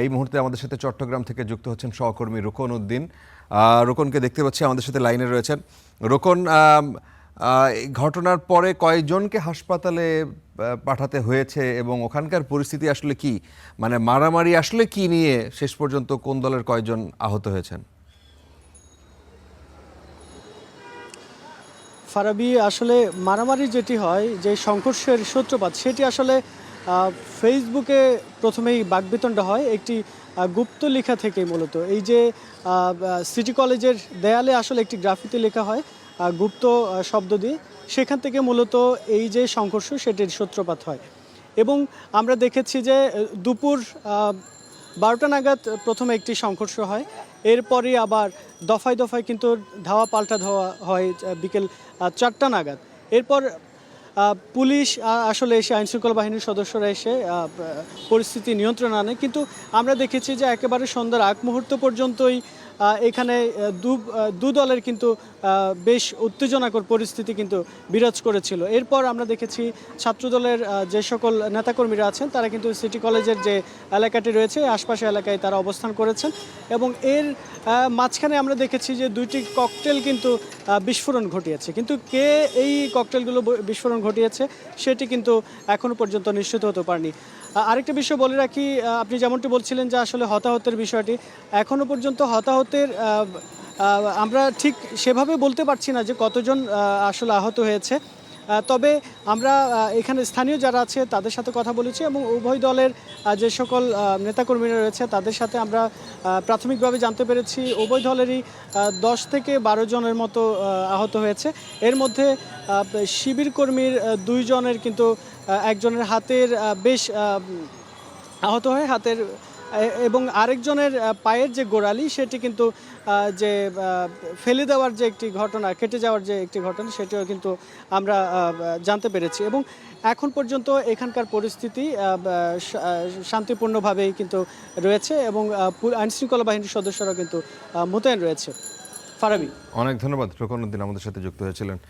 এই মুহূর্তে আমাদের সাথে চট্টগ্রাম থেকে যুক্ত হচ্ছেন সহকর্মী রোকন উদ্দিন। রোকনকে দেখতে পাচ্ছি আমাদের সাথে লাইনে রয়েছেন। রোকন, এই ঘটনার পরে কয়জনকে হাসপাতালে পাঠাতে হয়েছে এবং ওখানকার পরিস্থিতি আসলে কি? মানে মারামারি আসলে কি নিয়ে, শেষ পর্যন্ত কোন দলের কয়জন আহত হয়েছেন? ফারাবি, আসলে মারামারি যেটি হয়, যে সংঘর্ষের সূত্রপাত, সেটি আসলে ফেসবুকে প্রথমেই বাকবিতণ্ডা হয় একটি গুপ্ত লেখা থেকে। মূলত এই যে সিটি কলেজের দেয়ালে আসলে একটি গ্রাফিতি লেখা হয় গুপ্ত শব্দ দিয়ে, সেখান থেকে মূলত এই যে সংঘর্ষ সেটির সূত্রপাত হয়। এবং আমরা দেখেছি যে দুপুর 12টা নাগাদ প্রথমে একটি সংঘর্ষ হয়, এরপরই আবার দফায় দফায় কিন্তু ধাওয়া পাল্টা ধাওয়া হয় বিকেল 4টা নাগাদ। এরপর পুলিশ আসলে এসে, আইনশৃঙ্খলা বাহিনীর সদস্যরা এসে পরিস্থিতি নিয়ন্ত্রণে আনে। কিন্তু আমরা দেখেছি যে একেবারে সন্ধ্যার আগ মুহূর্ত পর্যন্তই এখানে দু দলের কিন্তু বেশ উত্তেজনাকর পরিস্থিতি কিন্তু বিরাজ করেছিল। এরপর আমরা দেখেছি ছাত্রদলের যে সকল নেতাকর্মীরা আছেন তারা কিন্তু সিটি কলেজের যে এলাকাটি রয়েছে আশপাশের এলাকায় তারা অবস্থান করেছেন, এবং এর মাঝখানে আমরা দেখেছি যে দুইটি ককটেল কিন্তু বিস্ফোরণ ঘটিয়েছে। কিন্তু কে এই ককটেলগুলো বিস্ফোরণ ঘটিয়েছে সেটি কিন্তু এখনও পর্যন্ত নিশ্চিত হতে পারেনি। আরেকটা বিষয় বলে রাখি, আপনি যেমনটি বলছিলেন যে আসলে হতাহতের বিষয়টি, এখনও পর্যন্ত হতাহতের আমরা ঠিক সেভাবে বলতে পারছি না যে কতজন আসলে আহত হয়েছে। তবে আমরা এখানে স্থানীয় যারা আছে তাদের সাথে কথা বলেছি, এবং উভয় দলের যে সকল নেতাকর্মীরা রয়েছে তাদের সাথে আমরা প্রাথমিকভাবে জানতে পেরেছি উভয় দলেরই 10 থেকে 12 জনের মতো আহত হয়েছে। এর মধ্যে শিবির কর্মীর 2 জনের কিন্তু একজনের হাতের বেশ আহত হয় হাতের, এবং আরেকজনের পায়ের যে গোড়ালি সেটি কিন্তু যে ফেলে দেওয়ার যে একটি ঘটনা, কেটে যাওয়ার যে একটি ঘটনা, সেটিও কিন্তু আমরা জানতে পেরেছি। এবং এখন পর্যন্ত এখানকার পরিস্থিতি শান্তিপূর্ণভাবেই কিন্তু রয়েছে, এবং আইনশৃঙ্খলা বাহিনীর সদস্যরা কিন্তু মোতায়েন রয়েছে। ফারাবি, অনেক ধন্যবাদ। রোকন উদ্দিন আমাদের সাথে যুক্ত হয়েছিলেন।